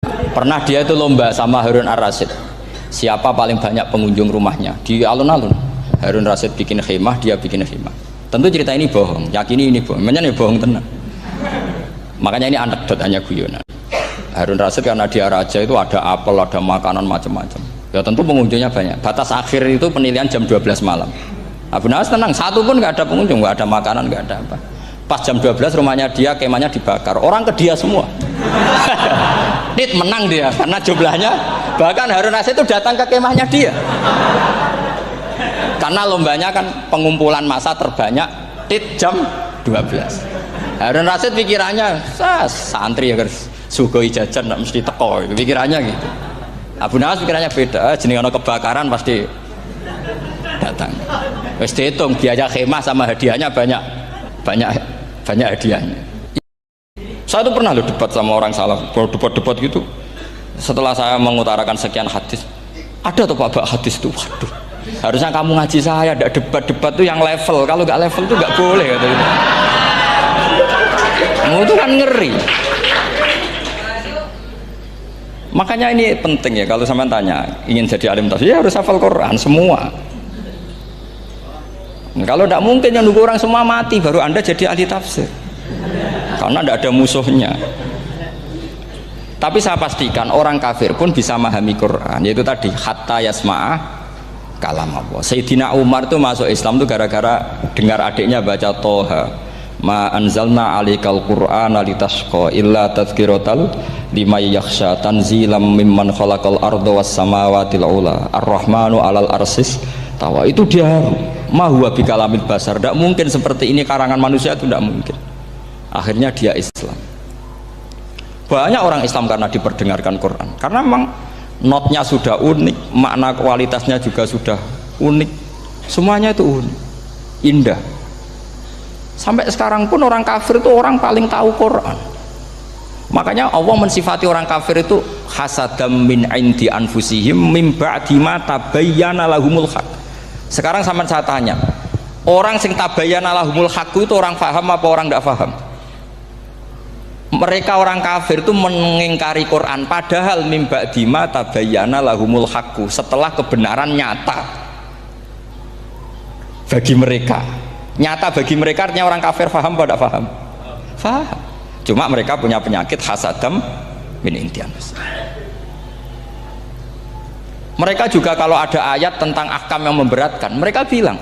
Pernah dia itu lomba sama Harun Ar-Rasyid, siapa paling banyak pengunjung rumahnya di alun-alun. Harun Rasyid bikin khemah, dia bikin khemah. Tentu cerita ini bohong, yakini ini bohong, makanya ini bohong tenang. Makanya ini anekdot, hanya guyonan. Harun Rasyid karena dia raja itu ada apel, ada makanan macam-macam. Ya tentu pengunjungnya banyak. Batas akhir itu penilaian jam 12 malam. Abu Nawas tenang, satu pun nggak ada pengunjung, nggak ada makanan, nggak ada apa. Pas jam 12 rumahnya dia, kemahnya dibakar, orang ke dia semua. Dit menang dia karena jumlahnya, bahkan Harun Rasyid itu datang ke kemahnya dia karena lombanya kan pengumpulan massa terbanyak dit jam 12. Harun Rasyid pikirannya santri ya guys, sugoi jajan nggak mesti teko, pikirannya gitu. Abu Nawas pikirannya beda, jeneng ono kebakaran pasti datang. Wis dihitung biaya khemah sama hadiahnya banyak hadiahnya. Saya itu pernah loh debat sama orang salah, debat gitu. Setelah saya mengutarakan sekian hadis, ada tuh Pak hadis itu, waduh, harusnya kamu ngaji saya, ada debat tuh yang level, kalau nggak level tuh nggak boleh katanya. Itu kan ngeri. Makanya ini penting ya, kalau sampean tanya ingin jadi alim tafsir ya harus hafal Quran semua. Kalau tidak mungkin yang nunggu orang semua mati baru Anda jadi ahli tafsir, karena tidak ada musuhnya. Tapi saya pastikan orang kafir pun bisa memahami Quran, yaitu tadi hatta yasma'ah kalam Allah. Sayyidina Umar itu masuk Islam itu gara-gara dengar adiknya baca Toha, ma anzalna alikal Qur'ana litashqa illa tadhkiratal liman yakhsha tanzilam mimman khalaqal arda was samawatil ula ar-rahmanu alal arsis tawa. Itu dia ma huwa bikalamil basar, tidak mungkin seperti ini karangan manusia, itu tidak mungkin. Akhirnya dia Islam. Banyak orang Islam karena diperdengarkan Quran, karena memang notnya sudah unik, makna kualitasnya juga sudah unik, semuanya itu unik, indah. Sampai sekarang pun orang kafir itu orang paling tahu Quran. Makanya Allah mensifati orang kafir itu hasadam min indi anfusihim mim ba'di ma tabayyana lahumul haq. Sekarang sama saya tanya, orang sing tabayyana lahumul haq itu orang paham apa orang tidak paham? Mereka orang kafir itu mengingkari Quran, padahal mim ba'di ma tabayyana lahumul haq, setelah kebenaran nyata bagi mereka. Nyata bagi mereka artinya orang kafir paham apa tidak paham? Paham. Cuma mereka punya penyakit hasadam min intian. Mereka juga kalau ada ayat tentang ahkam yang memberatkan, mereka bilang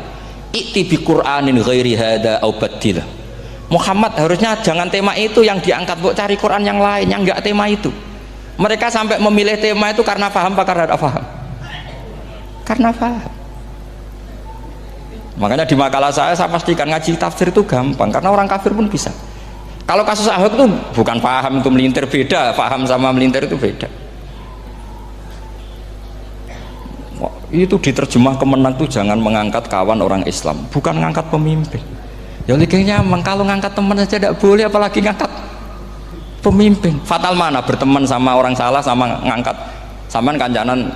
i'ti bi Qur'anin ghairi hada au baddilah. Muhammad harusnya jangan tema itu yang diangkat, buat cari Quran yang lain yang enggak tema itu. Mereka sampai memilih tema itu karena paham apa karena tidak paham? Karena paham. Makanya di makalah saya pastikan ngaji tafsir itu gampang, karena orang kafir pun bisa. Kalau kasus Ahok itu bukan paham itu melintir, beda, paham sama melintir itu beda. Itu diterjemah kemenang tuh jangan mengangkat kawan orang Islam, bukan ngangkat pemimpin. Ya likanya kalau ngangkat teman saja tidak boleh, apalagi ngangkat pemimpin. Fatal mana berteman sama orang salah sama ngangkat. Saman kancanan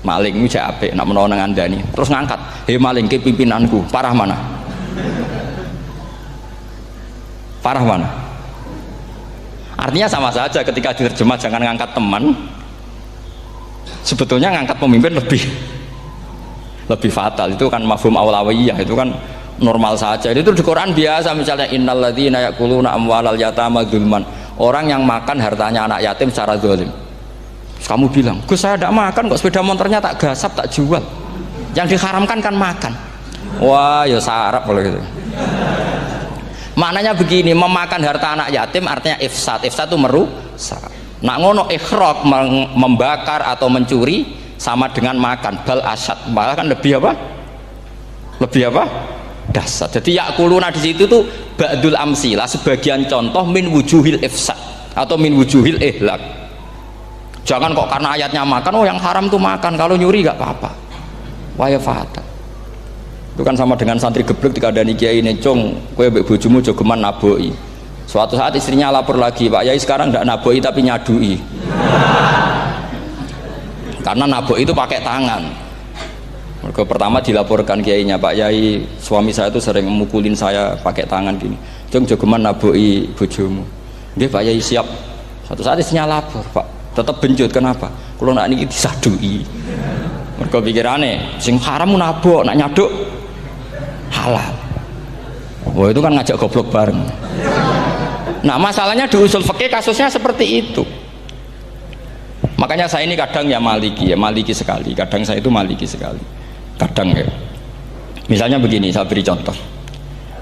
maling itu apik nak menawa nang andani terus ngangkat, "Hei maling ke pimpinanku." Parah mana? Parah mana? Artinya sama saja ketika diterjemah jangan ngangkat teman, sebetulnya ngangkat pemimpin lebih fatal. Itu kan mafhum aulawiyah, itu kan normal saja. Itu di Quran biasa, misalnya innalladzina ya'kuluna amwalal yatama dzulman, orang yang makan hartanya anak yatim secara zalim. Kamu bilang, "Gus saya tidak makan kok, sepeda motornya tak gasap, tak jual." Yang diharamkan kan makan. Wah ya sarap kalau gitu. Maknanya begini, memakan harta anak yatim artinya ifsad. Ifsad itu merusak. Nak ngono ikhraq, membakar atau mencuri sama dengan makan, bal asyad, bahkan lebih apa? Lebih apa? Dasar. Jadi yakuluna di situ tuh ba'dul amsilah, sebagian contoh min wujuhil ifsad atau min wujuhil ihlak. Jangan kok karena ayatnya makan, oh yang haram tuh makan, kalau nyuri gak apa-apa. Waya fatal. Itu kan sama dengan santri geblek ketika ada kiai necong, kowe mbek bojomu jogeman naboi. Suatu saat istrinya lapor lagi, "Pak Yai sekarang tidak naboi tapi nyadui." Karena naboi itu pakai tangan. Mereka pertama dilaporkan kiainya, "Pak Yai, suami saya itu sering memukulin saya pakai tangan gini. Jong jogeman naboi bojomu." Dia, "Pak Yai siap." Suatu saat istrinya lapor, "Pak, tetap benjut. Kenapa? Kalau nak niki disadui. Mergo pikirane sing haram nabok, nak nyaduk halal. Wah itu kan ngajak goblok bareng. Nah masalahnya di usul fikih kasusnya seperti itu. Makanya saya ini kadang ya maliki sekali. Kadang saya itu maliki sekali. Kadang ya. Misalnya begini, saya beri contoh.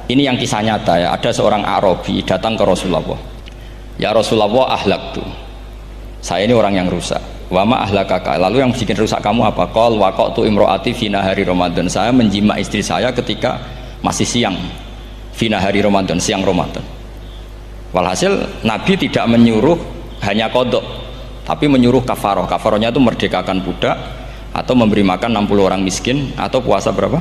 Ini yang kisah nyata ya. Ada seorang Arabi datang ke Rasulullah. Ya Rasulullah, ahlaktu. Saya ini orang yang rusak. Wa ma ahlakaka. Lalu yang bikin rusak kamu apa? Qal waqatu imro'ati fi nahari Ramadan. Saya menjima istri saya ketika masih siang. Fi nahari Ramadan, siang Ramadan. Walhasil Nabi tidak menyuruh hanya kodok, tapi menyuruh kafaroh. Kafarohnya itu merdekakan budak, atau memberi makan 60 orang miskin, atau puasa berapa?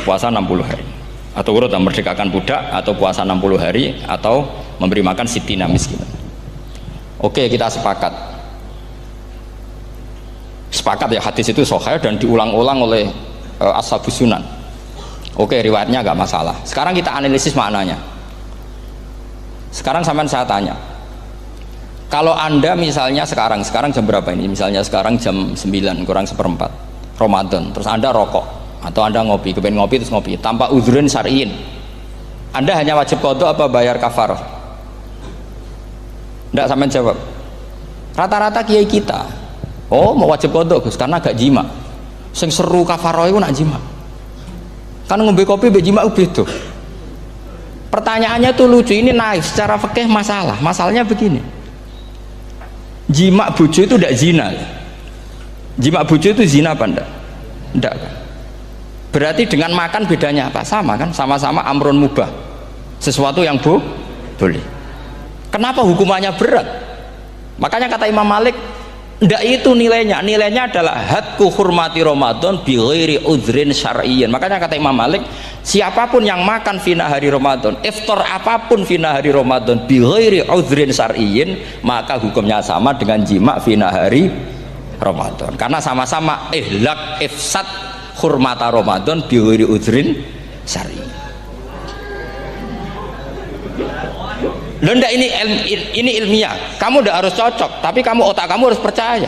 Puasa 60 hari. Atau urut merdekakan budak, atau puasa 60 hari, atau memberi makan sitina miskin. Oke, kita sepakat. Sepakat ya, hadis itu sahih dan diulang-ulang oleh ashabus sunan. Oke, riwayatnya agak masalah. Sekarang kita analisis maknanya. Sekarang sampean saya tanya, kalau anda misalnya sekarang jam berapa ini? Misalnya sekarang jam 9 kurang seperempat Ramadan, terus anda rokok atau anda ngopi, kepengen ngopi terus ngopi tanpa uzrun syar'iin, anda hanya wajib qadha apa bayar kafarah? Tidak, sampean jawab. Rata-rata kiai kita, oh mau wajib qadha Gus karena gak jima. Sing seru kafarah itu nak jima. Kan ngombe kopi be jima beda. Pertanyaannya tuh lucu, ini naif secara fikih masalahnya begini, jima bojo itu tidak zina, jima bojo itu zina apa enggak? Enggak kan? Berarti dengan makan bedanya apa? Sama kan, sama-sama amrun mubah, sesuatu yang boleh. Kenapa hukumannya berat? Makanya kata Imam Malik, ndak itu nilainya adalah hadku hurmati Ramadan bi ghairi udhrin syar'iyyin. Makanya kata Imam Malik, siapapun yang makan fina hari Ramadan, iftar apapun fina hari Ramadan bi ghairi udhrin syar'iyyin, maka hukumnya sama dengan jima fina hari Ramadan. Karena sama-sama ihlak ifsad hurmata Ramadan bi ghairi udhrin syar'iyyin. Loh enggak, ini ilmiah. Kamu udah harus cocok, tapi otak kamu harus percaya.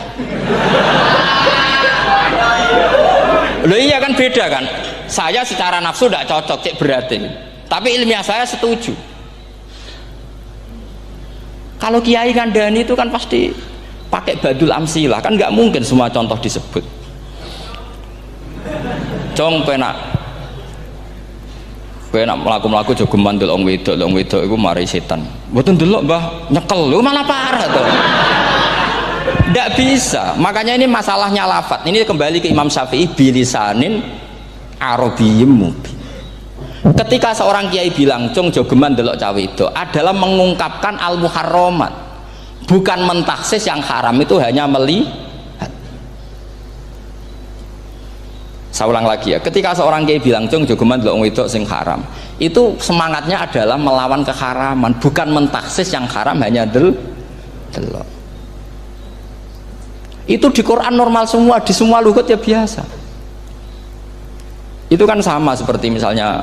Loh iya kan, beda kan. Saya secara nafsu tidak cocok, cek berarti. Tapi ilmiah saya setuju. Kalau Kiai Kandani itu kan pasti pakai badul amsilah, kan nggak mungkin semua contoh disebut. Cong penak melaku jogeman delok wedok iku mari setan. Mboten delok Mbah, nyekel lho malah parah to. Ndak bisa. Makanya ini masalahnya lafat. Ini kembali ke Imam Syafi'i, bilisanin arabiyyim mubin. Ketika seorang kiai bilang cung jogeman delok cawe wedok adalah mengungkapkan al-muharramat. Bukan mentaksis yang haram itu hanya melihat. Saya ulang lagi ya, ketika seorang kiai bilang cung jogeman delok wedok sing haram, itu semangatnya adalah melawan keharaman, bukan mentaksis yang haram hanya delok. Itu di Quran normal semua, di semua lugat ya biasa. Itu kan sama seperti misalnya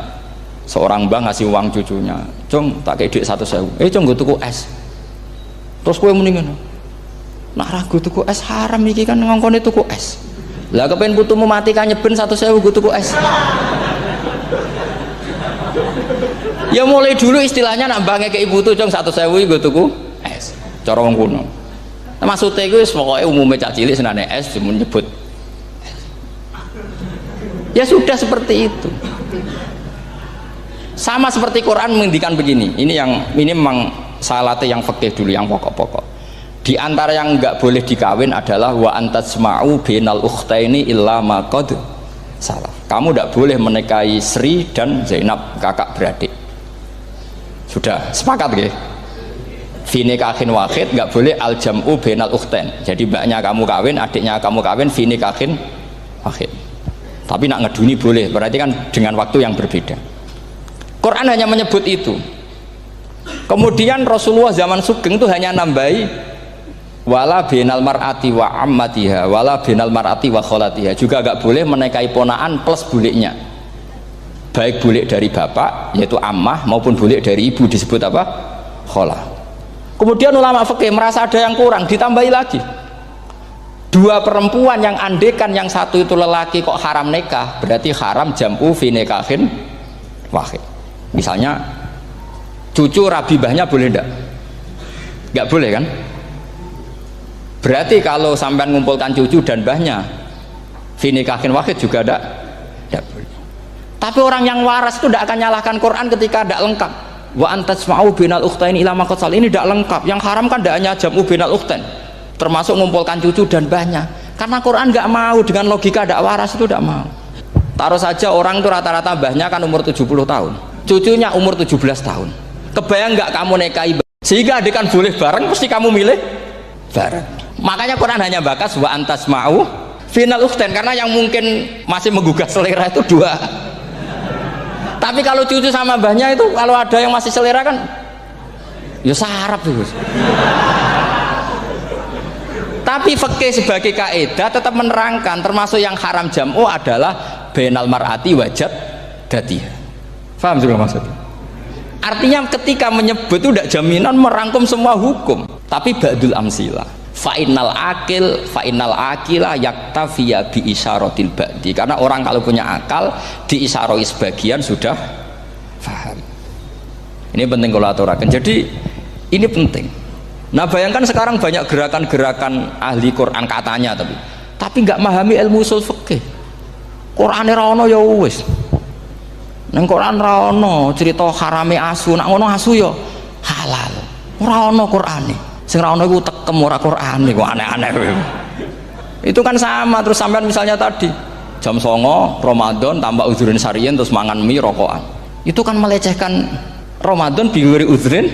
seorang mbah ngasih uang cucunya, cung tak kayak duit 100.000, cung gue tuku es, terus gue mendingan nak ragu tuku es haram iki kan ngongkone tuku es. Lah kepen putumu mati kan nyeben 100.000 gue tuku es. Ya mulai dulu istilahnya nak bange ke ibu tuh cung 100.000 gue tuku es. Cara wong kuno. Nah, maksudnya gue pokoknya umumnya cah cilik senane es cuma nyebut. Ya sudah seperti itu. Sama seperti Quran menghentikan begini. Ini memang salate yang fikih dulu, yang pokok-pokok. Di antara yang enggak boleh dikawin adalah wa antasma'u bainal ukhtaini illa ma qad salaf. Kamu enggak boleh menikahi Sri dan Zainab, kakak beradik. Sudah sepakat nggih? Fi nikahin wahid enggak boleh al jam'u bainal ukhtain. Jadi mbaknya kamu kawin, adiknya kamu kawin fi nikahin wahid. Tapi nak ngeduni boleh, berarti kan dengan waktu yang berbeda. Quran hanya menyebut itu. Kemudian Rasulullah zaman Sugeng itu hanya nambahi wala binal mar'ati wa ammatiha wala binal mar'ati wa kholatiha, juga agak boleh menikahi ponaan plus buliknya, baik bulik dari bapak yaitu ammah maupun bulik dari ibu disebut apa? Kholah. Kemudian ulama fikih merasa ada yang kurang, ditambahi lagi Dua perempuan yang andekan yang satu itu lelaki kok haram nikah, berarti haram jam'u fi nikahin wahid. Misalnya cucu rabibahnya boleh enggak? Enggak boleh kan? Berarti kalau sampai ngumpulkan cucu dan mbahnya fi nikahin wahid juga enggak boleh. Tapi orang yang waras itu tidak akan nyalahkan Quran ketika tidak lengkap. Wa antasma'u binal ukhtain ila ma qad sal, ini tidak lengkap. Yang haram kan tidak hanya jam'u binal ukhtain, termasuk mengumpulkan cucu dan mbahnya. Karena Quran nggak mau dengan logika tidak waras itu tidak mau. Taruh saja orang itu rata-rata mbahnya kan umur 70 tahun, cucunya umur 17 tahun. Kebayang nggak kamu nikahi sehingga adik kan boleh bareng, pasti kamu milih bareng. Makanya Quran hanya bakas wa antasma'u binal ukhtain, karena yang mungkin masih menggugah selera itu dua. Tapi kalau cucu sama mbahnya itu, kalau ada yang masih selera kan ya sarap itu. Tapi fikih sebagai kaidah tetap menerangkan termasuk yang haram jam'u adalah bainal mar'ati wajad datiha. Paham juga maksudnya? Artinya ketika menyebut itu tidak jaminan merangkum semua hukum, tapi ba'dul amsilah. Fa'innal akila yaktafiya bi isyaratil ba'di, karena orang kalau punya akal diisyaroi sebagian sudah paham. Ini penting kalau aturakan. Jadi ini penting. Nah bayangkan sekarang banyak gerakan-gerakan ahli Quran katanya, tapi nggak memahami ilmu usul fikih. Quran ra ono ya wis. Nang Quran ra ono cerita harame asu, nak ngono asu ya halal. Ora ono Qurane. Sing ra ono iku tekem ora Qurane, kok aneh-aneh. Itu kan sama. Terus sampean misalnya tadi jam 09.00 Ramadan tambah uzurin syariyin terus mangan mie rokokan. Itu kan melecehkan Ramadan biguri uzurin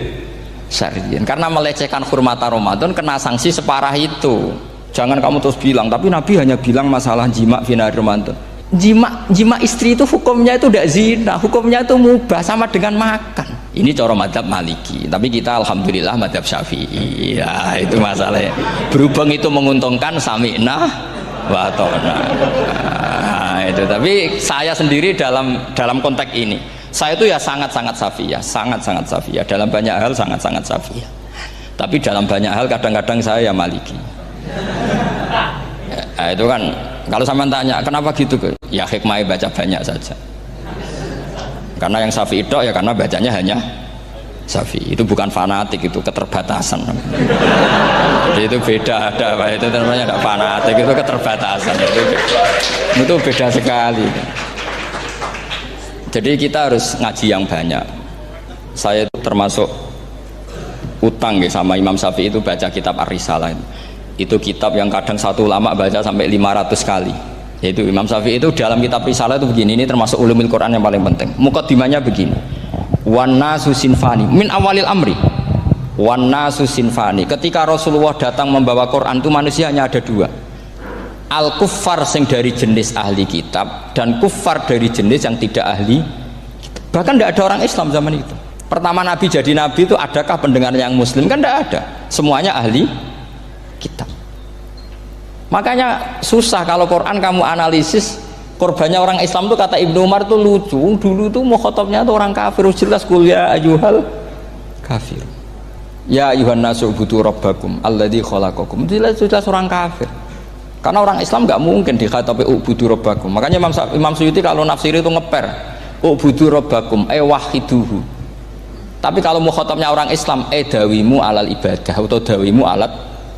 syariyin. Karena melecehkan hurmata Ramadan kena sanksi separah itu. Jangan kamu terus bilang, tapi Nabi hanya bilang masalah jima fi nahar Ramadan. Jima istri itu hukumnya itu tidak zina, hukumnya itu mubah sama dengan makan. Ini cara madzhab Maliki, tapi kita alhamdulillah madzhab Syafi'i. Ya itu masalahnya. Berhubung itu menguntungkan sami'na wa ta'na. Nah, itu. Tapi saya sendiri dalam konteks ini, saya itu ya sangat-sangat Syafi'iyah, sangat-sangat Syafi'iyah. Dalam banyak hal sangat-sangat Syafi'iyah. Tapi dalam banyak hal kadang-kadang saya ya Maliki. Ya, itu kan kalau sampean tanya kenapa gitu, ya hikmahnya baca banyak saja. Karena yang Syafi'i itu ya karena bacanya hanya Syafi'i. Itu bukan fanatik, itu keterbatasan. Jadi itu beda, ada apa itu namanya, tidak fanatik, itu keterbatasan. Itu beda sekali. Jadi kita harus ngaji yang banyak. Saya itu termasuk utang ya sama Imam Syafi'i itu baca kitab Ar-Risalah. Itu kitab yang kadang satu ulama baca sampai 500 kali. Yaitu Imam Syafi'i itu dalam kitab Risalah itu begini, ini termasuk ulumul Quran yang paling penting. Muqaddimahnya begini, wan nasu sinfani min awalil amri, wan nasu sinfani. Ketika Rasulullah datang membawa Quran itu manusia hanya ada dua, al kuffar sing dari jenis ahli kitab dan kuffar dari jenis yang tidak ahli kitab. Bahkan tidak ada orang Islam zaman itu. Pertama Nabi jadi Nabi itu adakah pendengarnya yang Muslim? Kan tidak ada, semuanya ahli kitab. Makanya susah kalau Quran kamu analisis korbannya orang Islam tuh, kata Ibnu Umar tuh lucu. Dulu tuh mukhatabnya tuh orang kafir, jelas kul ya ayyuhal kafir. Ya ayyuhan nasu ubudu rabbakum alladzi khalaqakum. Jelas orang kafir. Karena orang Islam nggak mungkin dikhatabi ubudu rabbakum. Makanya Imam Suyuti kalau nafsiri itu ngeper ubudu rabbakum wahiduhu. Tapi kalau mukhatabnya orang Islam dawimu alal ibadah atau dawimu alat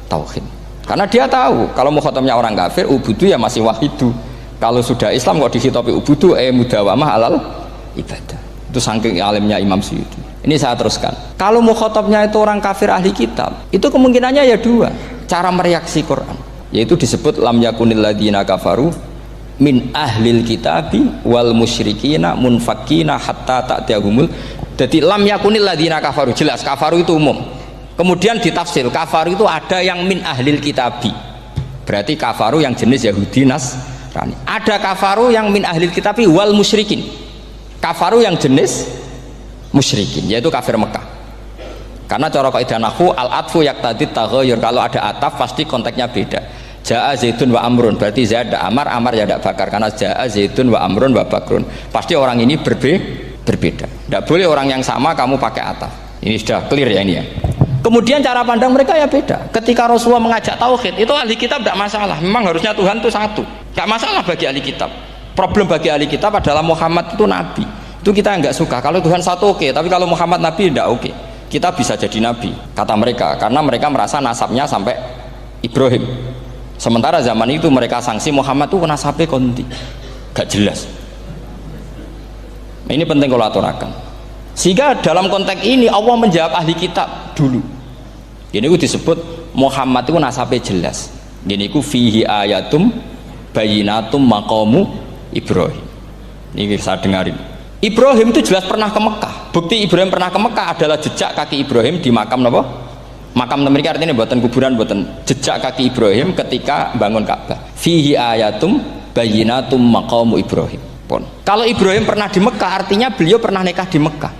tauhid. Karena dia tahu kalau mukhatabnya orang kafir ubudu ya masih wahidu. Kalau sudah Islam kok dihitopi ubudu mudawamah alal ibadah. Itu saking alimnya Imam Suyuti. Ini saya teruskan. Kalau mukhatabnya itu orang kafir ahli kitab, itu kemungkinannya ya dua cara mereaksi Quran, yaitu disebut lam yakunil ladzina kafaru min ahlil kitabi wal musyrikina munfakina hatta ta'tiyahumul. Jadi lam yakunil ladzina kafaru, jelas kafaru itu umum. Kemudian ditafsir kafaru itu ada yang min ahlil kitabi, berarti kafaru yang jenis Yahudi Nasrani. Ada kafaru yang min ahlil kitabi wal musyrikin, kafaru yang jenis musyrikin, yaitu kafir Mekah. Karena cara kaidah nahwu al atfu yaqtadi taghayyur, kalau ada ataf pasti konteksnya beda. Jaa Zaidun wa Amrun, berarti Zaid ada Amar, Amar ya ada Bakar. Karena Jaa Zaidun wa Amrun wa Bakrun, pasti orang ini berbeda. Tidak boleh orang yang sama kamu pakai ataf. Ini sudah clear ya ini ya. Kemudian cara pandang mereka ya beda. Ketika Rasulullah mengajak tauhid, itu ahli kitab tidak masalah. Memang harusnya Tuhan itu satu. Tidak masalah bagi ahli kitab. Problem bagi ahli kitab adalah Muhammad itu nabi. Itu kita nggak suka. Kalau Tuhan satu oke, tapi kalau Muhammad nabi tidak oke. Kita bisa jadi nabi, kata mereka, karena mereka merasa nasabnya sampai Ibrahim. Sementara zaman itu mereka sanksi Muhammad itu nasabnya konti, gak jelas. Ini penting kalau aturakan. Sehingga dalam konteks ini Allah menjawab ahli kitab dulu. Ini itu disebut Muhammad itu nasabnya jelas. Ini itu fihi ayatum bayinatum maqamu Ibrahim. Ini saya dengarin. Ibrahim itu jelas pernah ke Mekah. Bukti Ibrahim pernah ke Mekah adalah jejak kaki Ibrahim di makam apa? Makam mereka artinya buatan kuburan, buatan jejak kaki Ibrahim ketika bangun Ka'bah. Fihi ayatum bayinatum maqamu Ibrahim. Pun. Kalau Ibrahim pernah di Mekah artinya beliau pernah nikah di Mekah.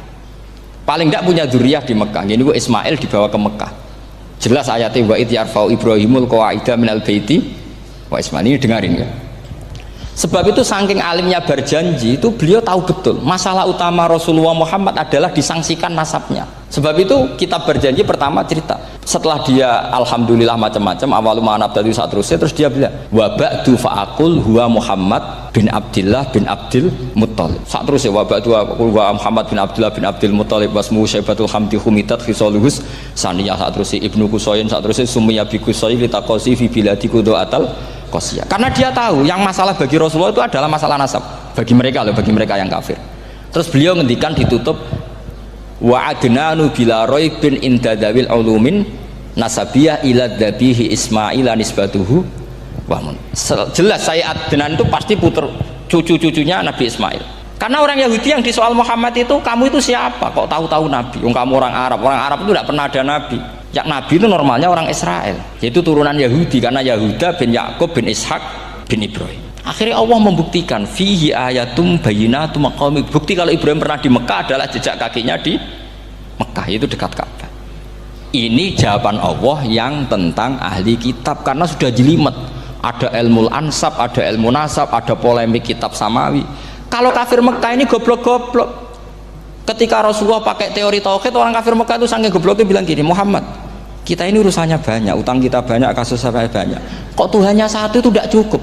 Paling tidak punya dzurriyyah di Mekah. Ini itu Ismail dibawa ke Mekah. Jelas ayatnya wa id yarfa'u Ibrahimul qawaida minal baiti wa Ismail. Ini dengarin ya. Sebab itu saking alimnya berjanji itu beliau tahu betul masalah utama Rasulullah Muhammad adalah disangsikan nasabnya. Sebab itu kitab berjanji pertama cerita setelah dia alhamdulillah macam-macam awalu ma'anab tadi saat terus dia bilang wa ba'du fa'akul huwa Muhammad bin Abdillah bin Abdil Muttalib. Saat terus ya wa ba'du fa'akul huwa Muhammad bin Abdillah bin Abdil Muttalib wasmu syaibatul hamdi humitat khisaluhus saniyah. Saat terus ibnu Kusoyin saat terus sumiyya bi Kusoyin litaqasi fi biladi kudu'atal Qasiyah. Karena dia tahu yang masalah bagi Rasulullah itu adalah masalah nasab bagi mereka loh, bagi mereka yang kafir. Terus beliau ngendikan ditutup wa adnanu bila raibin indadawil ulumin nasabiyah ila dhabihi Ismaila nisbatuhu wahmun. Jelas saya Adnan itu pasti puter cucu-cucunya Nabi Ismail. Karena orang Yahudi yang disoal Muhammad itu, kamu itu siapa kok tahu-tahu Nabi? Kamu orang Arab itu tidak pernah ada Nabi. Yang Nabi itu normalnya orang Israel, yaitu turunan Yahudi, karena Yahuda bin Yakub bin Ishak bin Ibrahim. Akhirnya Allah membuktikan fihi ayatum bayinatum maqami. Bukti kalau Ibrahim pernah di Mekah adalah jejak kakinya di Mekah, itu dekat Ka'bah. Ini jawaban Allah yang tentang ahli kitab, karena sudah jelimet. Ada ilmu ansab, ada ilmu nasab, ada polemik kitab samawi. Kalau kafir Mekah ini goblok-goblok. Ketika Rasulullah pakai teori tauhid, orang kafir Mekah itu saking gobloknya bilang gini, Muhammad, kita ini urusannya banyak, utang kita banyak, kasus saya banyak, kok Tuhannya satu itu tidak cukup.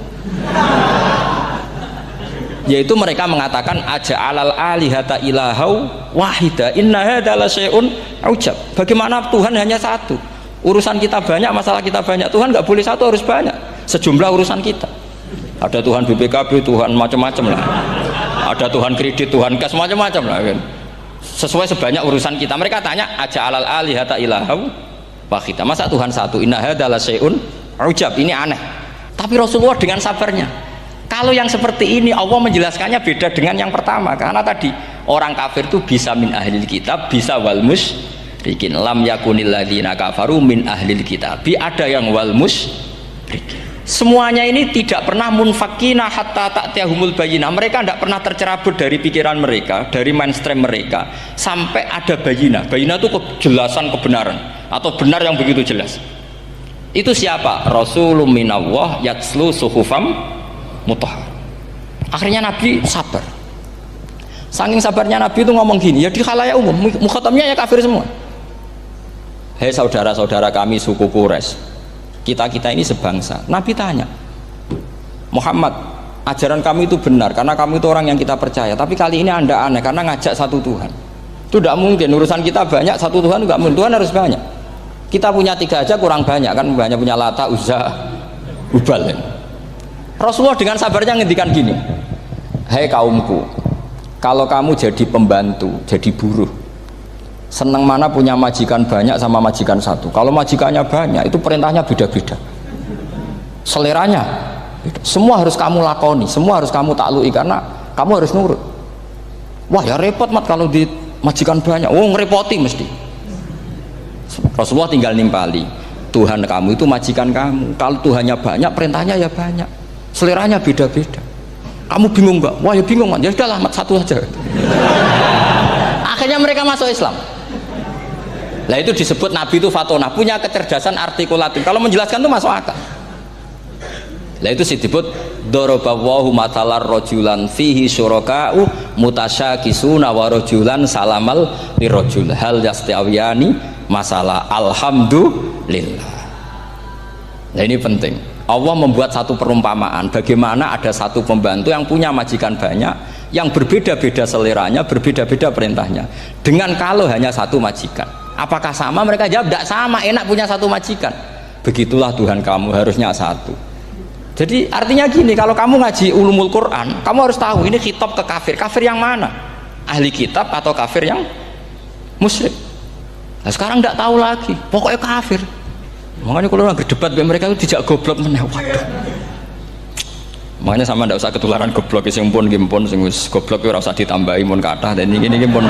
Yaitu mereka mengatakan aja'alal alihata ilahau wahida inna hadza la syai'un ujab. Bagaimana Tuhan hanya satu, urusan kita banyak, masalah kita banyak, Tuhan nggak boleh satu, harus banyak sejumlah urusan kita. Ada Tuhan BPKB, Tuhan macam-macam lah, ada Tuhan kredit, Tuhan kas, macam-macam lah kan, sesuai sebanyak urusan kita. Mereka tanya aja'alal alihata ilahau wahida, masa Tuhan satu, inna hadza la syai'un ujab. Ini aneh. Tapi Rasulullah dengan sabarnya, kalau yang seperti ini Allah menjelaskannya beda dengan yang pertama. Karena tadi orang kafir itu bisa min ahlil kitab, bisa wal musyrikin. Lam yakunil ladzina kafaru min ahlil kitab, ada yang wal musyrikin. Semuanya ini tidak pernah munfakina hatta ta'tiyahumul bayyinah. Mereka tidak pernah tercerabut dari pikiran mereka, dari mainstream mereka, sampai ada bayyinah. Bayyinah itu kejelasan kebenaran atau benar yang begitu jelas. Itu siapa? Rasulun minallah yatslu suhufam mutahhar. Akhirnya Nabi sabar. Saking sabarnya Nabi itu ngomong gini, ya di khalayak umum, mukhatamnya ya kafir semua. Hei saudara-saudara kami suku Quraisy, kita ini sebangsa. Nabi tanya, Muhammad, ajaran kami itu benar karena kamu itu orang yang kita percaya, tapi kali ini Anda aneh karena ngajak satu Tuhan. Itu tidak mungkin, urusan kita banyak, satu Tuhan enggak mungkin, Tuhan harus banyak. Kita punya 3 aja kurang banyak kan, banyak punya Lata, Uzza, Hubal ya. Rasulullah dengan sabarnya ngendikan gini, hei kaumku, kalau kamu jadi pembantu, jadi buruh, senang mana punya majikan banyak sama majikan satu. Kalau majikannya banyak itu perintahnya beda-beda, seleranya beda. Semua harus kamu lakoni, semua harus kamu taklui karena kamu harus nurut. Wah ya repot mat kalau di majikan banyak, oh ngerepoti mesti. Rasulullah tinggal nimpali, Tuhan kamu itu majikan kamu, kalau Tuhannya banyak perintahnya ya banyak, seleranya beda-beda. Kamu bingung nggak? Wah ya bingung, ya sudahlah mat satu aja. Akhirnya mereka masuk Islam. Nah itu disebut Nabi itu fatonah, punya kecerdasan artikulatif. Kalau menjelaskan itu masuk akal. Nah itu disebut dorobawahu matalar rojulan fihi syuraka'u mutasyakisuna wa rojulan salamal lirojul hal yastawiyani masalah alhamdulillah. Nah ini penting. Allah membuat satu perumpamaan bagaimana ada satu pembantu yang punya majikan banyak, yang berbeda-beda seleranya, berbeda-beda perintahnya, dengan kalau hanya satu majikan. Apakah sama? Mereka jawab tidak sama, enak punya satu majikan. Begitulah Tuhan kamu, harusnya satu. Jadi artinya gini, kalau kamu ngaji ulumul Quran, kamu harus tahu ini khitab ke kafir. Kafir yang mana? Ahli kitab atau kafir yang musyrik? Nah sekarang tidak tahu lagi, pokoknya kafir. Makanya kalau orang berdebat mereka itu tidak goblok meneh. Waduh. Makanya sama tidak usah ketularan goblok sing pun gimpun sing wis goblok ora usah ditambahi mun kathah dan ini pun.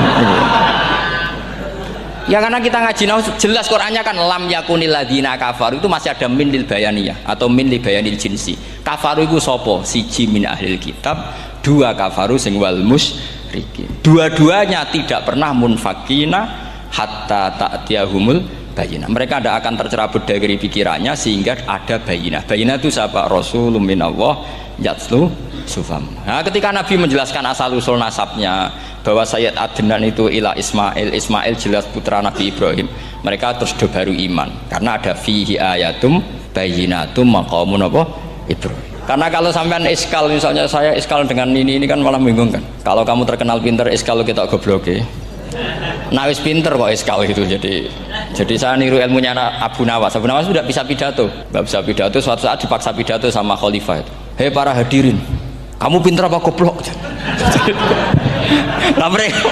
Ya karena kita ngaji jelas Qur'annya kan lam yakunil ladzina kafaru itu masih ada min lil bayaniyah atau min li bayanil jinsi. Kafaru itu sapa? Siji min ahlil kitab, dua kafaru sing wal musyrikin. Dua-duanya tidak pernah munfakina hatta ta'tiyahumul bayinah. Mereka tidak akan tercerabut dari pikirannya sehingga ada bayinah. Bayinah itu siapa? Rasulun minallah yatslu sufam. Nah, ketika Nabi menjelaskan asal usul nasabnya bahwa Sayyid Adnan itu ila Ismail jelas putra Nabi Ibrahim, mereka terus baru iman karena ada fihi ayatum bayinatum maqamun apa Ibrahim. Karena kalau sampean iskal, misalnya saya iskal dengan ini kan malah membingungkan. Kalau kamu terkenal pinter iskal kita gobloke. Nah wis pinter kok iskal gitu. Jadi saya niru ilmunya Abu Nawas. Abu Nawas sudah bisa pidato, nggak bisa pidato. Suatu saat dipaksa pidato sama khalifah itu. Hei para hadirin, kamu pinter apa goblok? Nah mereka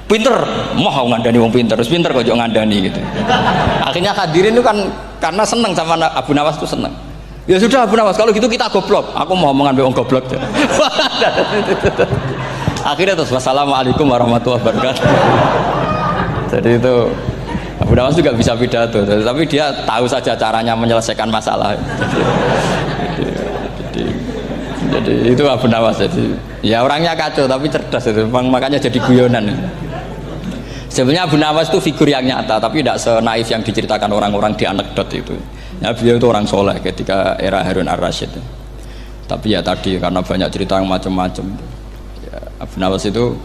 pinter, mau ngandani wong pinter, terus pinter kok ngandani gitu. Akhirnya hadirin itu kan karena seneng sama Abu Nawas itu seneng. Ya sudah Abu Nawas, kalau gitu kita goblok. Aku mau mengambil wong goblok. Akhirnya terus wassalamualaikum warahmatullahi wabarakatuh. Jadi itu Abu Nawas juga bisa pidato, tapi dia tahu saja caranya menyelesaikan masalah. Jadi itu Abu Nawas. Jadi ya orangnya kacau tapi cerdas itu, makanya jadi guyonan. Sebenarnya Abu Nawas itu figur yang nyata, tapi tidak senaif yang diceritakan orang-orang di anekdot itu. Ya, beliau itu orang soleh ketika era Harun ar-Rasyid. Tapi ya tadi karena banyak cerita yang macam-macam. Ya, Abu Nawas itu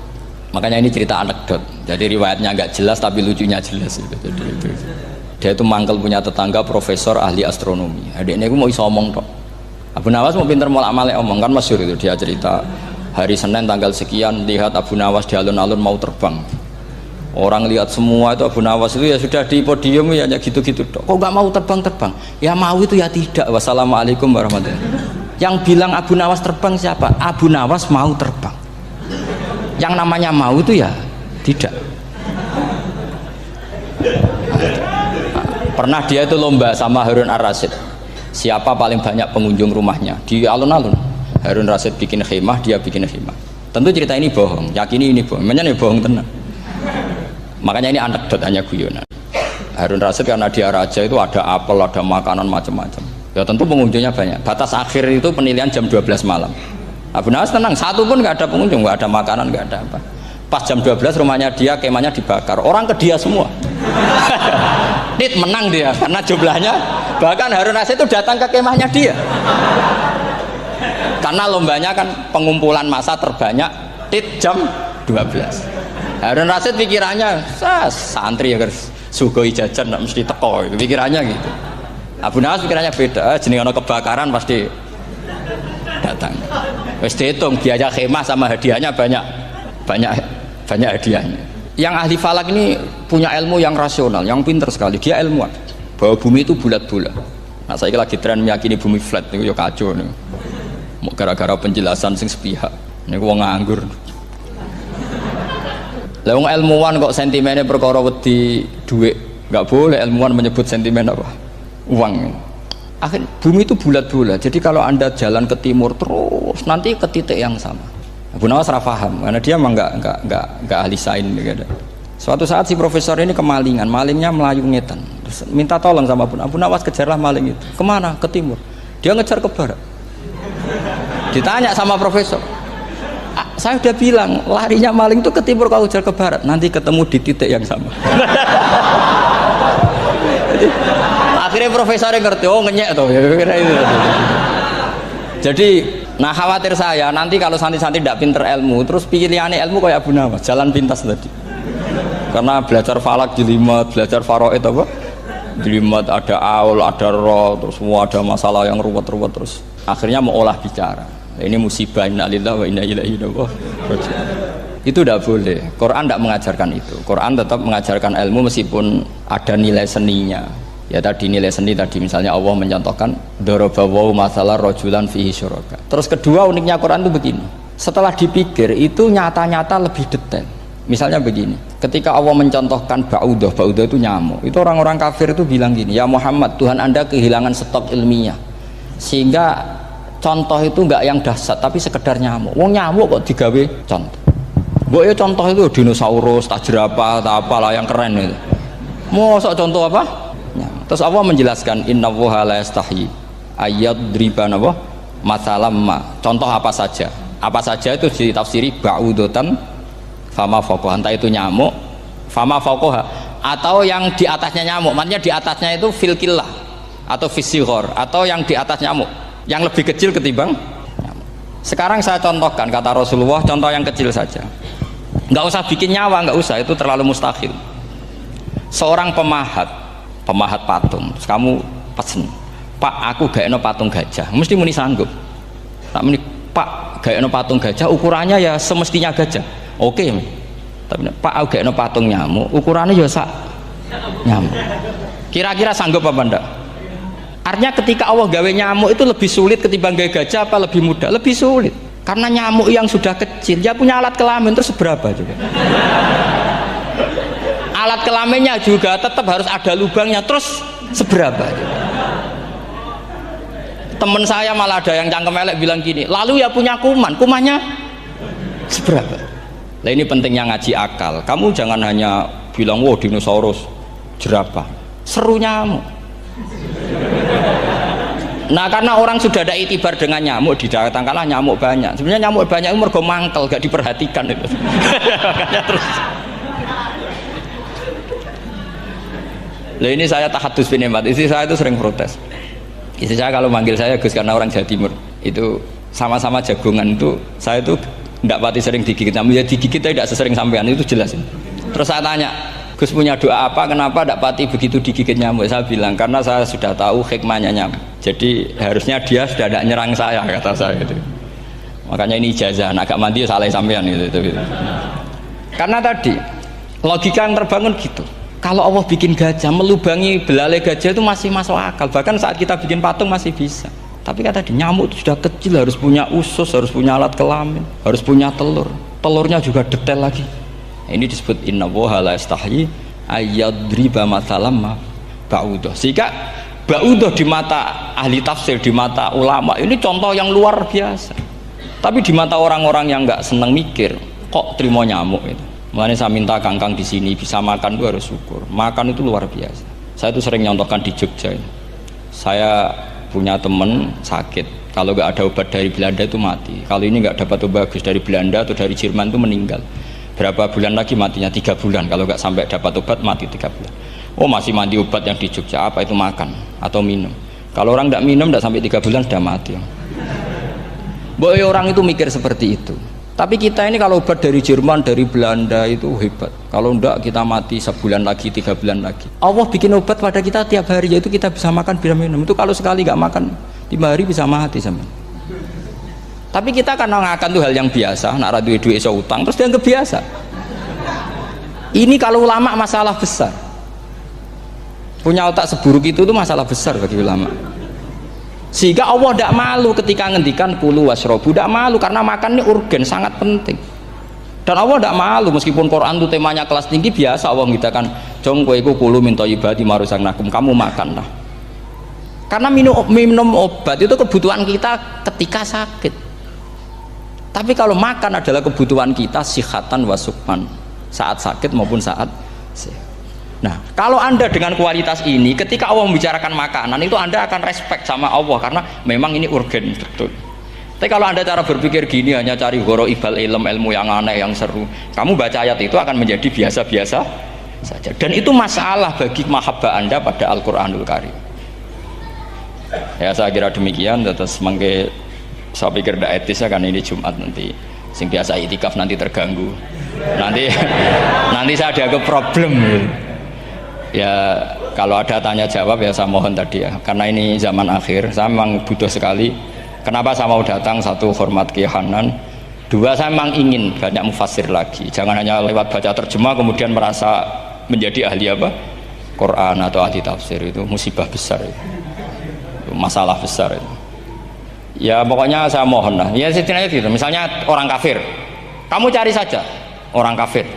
makanya ini cerita anekdot. Jadi riwayatnya nggak jelas tapi lucunya jelas itu. Jadi itu. Dia itu mangkel punya tetangga profesor ahli astronomi. Adiknya aku mau iso omong tok. Abu Nawas mau pinter molak-malik omong kan masyhur itu, dia cerita hari Senin tanggal sekian lihat Abu Nawas di alun-alun mau terbang. Orang lihat semua itu Abu Nawas itu ya sudah di podium ya gitu-gitu dok. Kok nggak mau terbang? Ya mau itu ya tidak. Wassalamualaikum warahmatullahi wabarakatuh. Yang bilang Abu Nawas terbang siapa? Abu Nawas mau terbang. Yang namanya mau itu ya tidak. Pernah dia itu lomba sama Harun ar-Rasyid. Siapa paling banyak pengunjung rumahnya di alun-alun. Harun Rasyid bikin khemah, dia bikin khemah. Tentu cerita ini bohong, yakini ini bohong. Makanya ini bohong tenang. Makanya ini anekdot, hanya guyonan. Harun Rasyid karena dia raja itu ada apel, ada makanan macam-macam. Ya tentu pengunjungnya banyak. Batas akhir itu penilaian jam 12 malam. Abu Nawas tenang, satu pun nggak ada pengunjung, nggak ada makanan, nggak ada apa. Pas jam 12 rumahnya dia, kemahnya dibakar. Orang ke dia semua. Dit menang dia karena jumlahnya, bahkan Harun Rasyid itu datang ke kemahnya dia karena lombanya kan pengumpulan massa terbanyak tit jam 12. Harun Rasyid pikirannya santri ya guys sugoi jajan nggak mesti teko itu pikirannya gitu. Abu Nawas pikirannya beda, jenis ono kebakaran pasti datang. Wis dihitung biaya khemah sama hadiahnya banyak hadiahnya. Yang ahli falak ini punya ilmu yang rasional, yang pinter sekali. Dia ilmuwan bahwa bumi itu bulat-bulat. Nah saya lagi tren meyakini bumi flat nih, yo kacau nih. Mau gara-gara penjelasan sing sepihak. Ini gua nganggur. Lah wong ilmuwan kok sentimennya perkara wedi duit, nggak boleh ilmuwan menyebut sentimen apa? Uang. Akhir bumi itu bulat-bulat. Jadi kalau anda jalan ke timur terus nanti ke titik yang sama. Abu Nawas paham karena dia emang nggak ahli sains gitu. Suatu saat si profesor ini kemalingan, malingnya melayu ngetan. Terus minta tolong sama Abu Nawas, kejarlah maling itu. Kemana? Ke timur. Dia ngejar ke barat. Ditanya sama profesor, saya udah bilang larinya maling itu ke timur, kalau ngejar ke barat nanti ketemu di titik yang sama. Jadi, akhirnya profesornya ngerti, oh ngenyek tuh. Jadi nah khawatir saya nanti kalau santri-santri tidak pinter ilmu terus pilihannya ilmu kayak Abu Nawas jalan pintas tadi karena belajar falak jelimet, belajar faraid apa jelimet, ada aul, ada roh, terus semua ada masalah yang ruwet-ruwet, terus akhirnya mau olah bicara. Ini musibah, innalillahi wa inna ilaihi raji'un. Itu tidak boleh. Quran tidak mengajarkan itu. Quran tetap mengajarkan ilmu meskipun ada nilai seninya. Ya tadi nilai seni tadi, misalnya Allah mencontohkan darabawu masalah rajulan fihi syuraka. Terus kedua uniknya Quran itu begini. Setelah dipikir itu nyata-nyata lebih detail. Misalnya begini, ketika Allah mencontohkan ba'udah itu nyamuk. Itu orang-orang kafir itu bilang gini, ya Muhammad, Tuhan Anda kehilangan stok ilmiah. Sehingga contoh itu enggak yang dahsyat tapi sekedar nyamuk. Wong nyamuk kok digawe contoh. Mbok ya contoh itu dinosaurus, tak jerapah, tak apalah yang keren itu. Mosok contoh apa? Nyamuk. Terus Allah menjelaskan innallaha la yastahyi ayyadriba napa masalam ma. Contoh apa saja? Apa saja itu ditafsiri ba'udatan fama fawqaha, entah itu nyamuk fama fawqaha atau yang di atasnya nyamuk. Maksudnya di atasnya itu fil killah atau fisighor atau yang di atas nyamuk, yang lebih kecil ketimbang nyamuk. Sekarang saya contohkan kata Rasulullah, contoh yang kecil saja. Nggak usah bikin nyawa, nggak usah, itu terlalu mustahil. Seorang pemahat patung, terus kamu pesen, Pak, aku gak eno patung gajah, mesti muni sanggup. Tak muni, Pak, gak eno patung gajah, ukurannya ya semestinya gajah. Oke, tapi Pak, aku gak eno patung nyamuk, ukurannya ya sak nyamuk. Kira-kira sanggup apa enggak? Artinya ketika Allah gawe nyamuk itu lebih sulit ketimbang gawe gajah apa lebih mudah? Lebih sulit. Karena nyamuk yang sudah kecil, dia punya alat kelamin terus seberapa juga? Alat kelaminnya juga tetap harus ada lubangnya, terus seberapa juga? Temen saya malah ada yang cangkem elek bilang gini, lalu ya punya kumannya seberapa? Nah ini pentingnya ngaji akal. Kamu jangan hanya bilang, wow dinosaurus, jerapah, seru nyamuk. Nah karena orang sudah ada itibar dengan nyamuk, didatangkanlah nyamuk banyak. Sebenarnya nyamuk banyak itu mergo mangkel, gak diperhatikan itu. Terus. Lah ini saya tahadus bin Emat, istri saya itu sering protes. Istri saya kalau manggil saya Gus karena orang Jawa Timur, itu sama-sama jagongan itu, saya itu tidak pati sering digigit. Namun ya digigit tidak sesering sampean, itu jelas. Terus saya tanya, Gus punya doa apa, kenapa tidak pati begitu digigit nyamuk? Saya bilang karena saya sudah tahu hikmahnya nyamuk, jadi harusnya dia sudah tidak nyerang saya, kata saya itu. Makanya ini ijazah, agak mandi salah sampean itu. Karena tadi logika yang terbangun gitu, kalau Allah bikin gajah, melubangi belalai gajah itu masih masuk akal, bahkan saat kita bikin patung masih bisa. Tapi kata tadi nyamuk itu sudah kecil, harus punya usus, harus punya alat kelamin, harus punya telur, telurnya juga detail lagi. Ini disebut innallaha la yastahyi ayyadriba mathalam ba'udah. Sehingga ba'udah di mata ahli tafsir, di mata ulama ini contoh yang luar biasa. Tapi di mata orang-orang yang nggak seneng mikir, kok terima nyamuk itu. Makanya saya minta kangkang di sini bisa makan itu harus syukur. Makan itu luar biasa. Saya itu sering nyontohkan di Jogja ini. Saya punya teman sakit, kalau nggak ada obat dari Belanda itu mati. Kalau ini nggak dapat obat bagus dari Belanda atau dari Jerman itu meninggal. Berapa bulan lagi matinya? 3 bulan. Kalau nggak sampai dapat obat mati 3 bulan. Oh masih mandi obat yang di Jogja, apa itu makan atau minum? Kalau orang nggak minum nggak sampai 3 bulan sudah mati. Boy orang itu mikir seperti itu. Tapi kita ini kalau obat dari Jerman, dari Belanda itu hebat. Kalau enggak kita mati sebulan lagi, 3 bulan lagi. Allah bikin obat pada kita tiap hari, yaitu kita bisa makan, bisa minum. Itu kalau sekali nggak makan 5 hari bisa mati sama. Tapi kita karena ngakan itu hal yang biasa, nak duit iso utang, terus dianggap biasa. Ini kalau ulama masalah besar. Punya otak seburuk itu masalah besar bagi ulama. Sehingga Allah tidak malu ketika ngendikan kulu wasrobu, tidak malu karena makan ini urgen, sangat penting. Dan Allah tidak malu meskipun Quran itu temanya kelas tinggi, biasa Allah mengatakan jong kowe iku kulu min thayyibati ma razaqnakum, kamu makanlah. Karena minum obat itu kebutuhan kita ketika sakit. Tapi kalau makan adalah kebutuhan kita sihatan wasukman, saat sakit maupun saat sehat. Nah, kalau Anda dengan kualitas ini, ketika Allah membicarakan makanan itu Anda akan respect sama Allah karena memang ini urgen betul. Tapi kalau Anda cara berpikir gini, hanya cari goro ibal ilmu yang aneh, yang seru, kamu baca ayat itu akan menjadi biasa-biasa saja. Dan itu masalah bagi mahabbah Anda pada Al-Quranul Karim. Ya saya kira demikian. Terus saya pikir tidak etis ya, karena ini Jumat nanti sing biasa itikaf nanti terganggu. Nanti nanti saya ada problem. Ya kalau ada tanya jawab ya saya mohon tadi ya, karena ini zaman akhir, saya memang butuh sekali. Kenapa saya mau datang? Satu, hormat Kiai Hanan. Dua, saya memang ingin banyak mufasir lagi. Jangan hanya lewat baca terjemah kemudian merasa menjadi ahli apa? Quran atau ahli tafsir. Itu musibah besar itu. Masalah besar itu. Ya pokoknya saya mohon lah. Ya setidaknya gitu. Misalnya orang kafir, kamu cari saja orang kafir.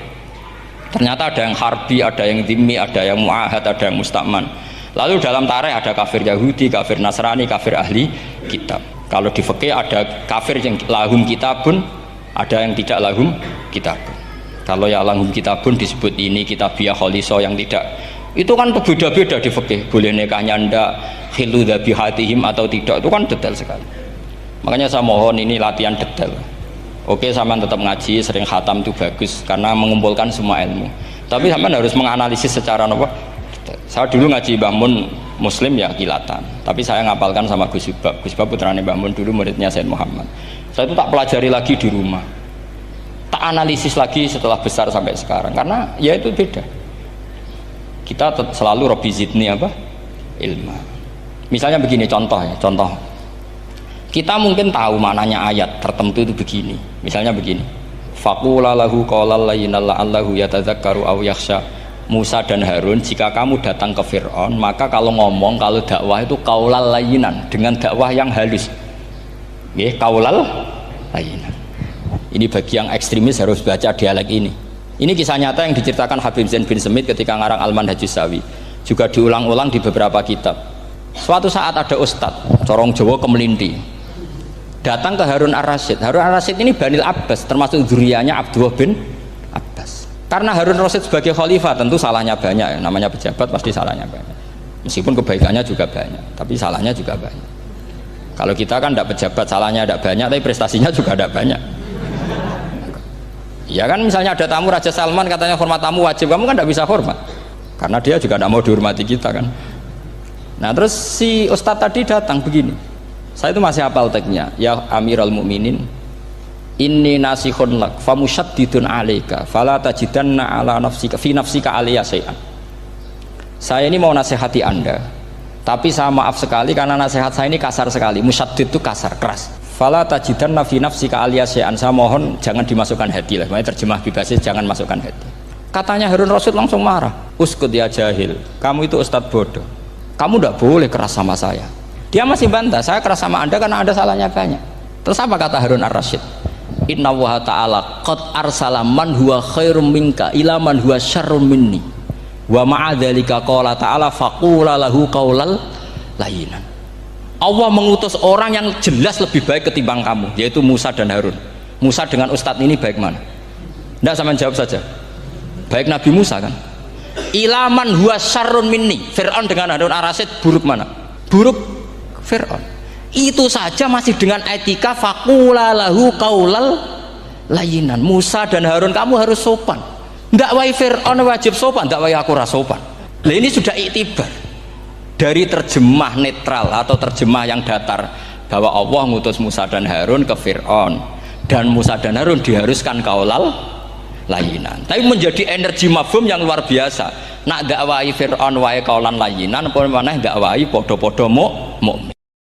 Ternyata ada yang harbi, ada yang dhimmi, ada yang mu'ahad, ada yang mustakman. Lalu dalam tarikh ada kafir Yahudi, kafir Nasrani, kafir ahli kitab. Kalau di fikih ada kafir yang lahum kitabun, ada yang tidak lahum kitabun. Kalau yang lahum kitabun disebut ini kitabiyah kholiso, yang tidak. Itu kan berbeda-beda di fikih. Boleh nikahnya ndak, khilu dhabihatihim atau tidak, itu kan detail sekali. Makanya saya mohon ini latihan detail. Oke, sampean tetap ngaji, sering khatam itu bagus karena mengumpulkan semua ilmu. Tapi sampean harus menganalisis secara apa? Saya dulu ngaji Mbah Mun Muslim ya kilatan. Tapi saya ngapalkan sama Gus Subab. Gus Subab putrane Mbah Mun, dulu muridnya Said Muhammad. Saya itu tak pelajari lagi di rumah. Tak analisis lagi setelah besar sampai sekarang karena ya itu beda. Kita selalu Rabbi zidni apa? Ilma. Misalnya begini contoh ya, contoh. Kita mungkin tahu maknanya ayat tertentu itu begini. Misalnya begini. Faqula lahu qawlan layyinan la'allahu yatadzakkaru aw yakhsha. Musa dan Harun, jika kamu datang ke Fir'aun, maka kalau ngomong, kalau dakwah itu qaulal layyinan, dengan dakwah yang halus. Nggih, qaulal layyinan. Ini bagi yang ekstremis harus baca dialek ini. Ini kisah nyata yang diceritakan Habib Zain bin Semit ketika ngarang Al-Manhajus Sawi. Juga diulang-ulang di beberapa kitab. Suatu saat ada ustadz, corong Jawa Kemelinti, datang ke Harun Ar-Rasyid. Harun Ar-Rasyid ini Banil Abbas, termasuk zuriyahnya Abdullah bin Abbas. Karena Harun Ar-Rasyid sebagai khalifah tentu salahnya banyak ya. Namanya pejabat pasti salahnya banyak. Meskipun kebaikannya juga banyak, tapi salahnya juga banyak. Kalau kita kan tidak pejabat, salahnya tidak banyak, tapi prestasinya juga tidak banyak. Ya kan misalnya ada tamu Raja Salman, katanya hormat tamu wajib, kamu kan tidak bisa hormat. Karena dia juga tidak mau dihormati kita kan. Nah terus si ustadz tadi datang begini. Saya itu masih hafal teksnya. Ya Amirul Mukminin, inni nasihun lak famusyaddidun alaika fala tajidanna ala nafsika fi nafsika aliyya syai'an. Saya ini mau nasihati Anda, tapi saya maaf sekali karena nasihat saya ini kasar sekali. Musyaddid itu kasar, keras. Fala tajidanna fi nafsika aliyya syai'an. Saya mohon jangan dimasukkan hati lah. Makanya terjemah bebasnya jangan masukkan hati. Katanya Harun Rasyid langsung marah. Uskut ya jahil, kamu itu ustadz bodoh. Kamu tidak boleh keras sama saya. Dia masih bantah, saya keras sama Anda karena Anda salahnya banyak. Terus apa kata Harun Ar-Rasyid? Inna wa ta'ala qad arsala man huwa khairum minka ila man huwa syarrum minni wa ma'adzalika qala ta'ala faqula lahu qaulal layyinan. Allah mengutus orang yang jelas lebih baik ketimbang kamu, yaitu Musa dan Harun. Musa dengan ustadz ini baik mana? Tidak, sama jawab saja. Baik Nabi Musa kan? Ila man huwa syarrun minni. Fir'aun dengan Harun Ar-Rasyid buruk mana? Buruk Fir'aun. Itu saja masih dengan etika faqula lahu qaulal layyinan. Musa dan Harun kamu harus sopan. Dakwai Fir'aun wajib sopan, dakwai aku ora sopan. Lah ini sudah iktibar dari terjemah netral atau terjemah yang datar bahwa Allah ngutus Musa dan Harun ke Fir'aun dan Musa dan Harun diharuskan qaulal layyinan. Tapi menjadi energi mafhum yang luar biasa. Nak dakwai Fir'aun wae qaulan layyinan apa maneh dakwai padha-padha mukmin.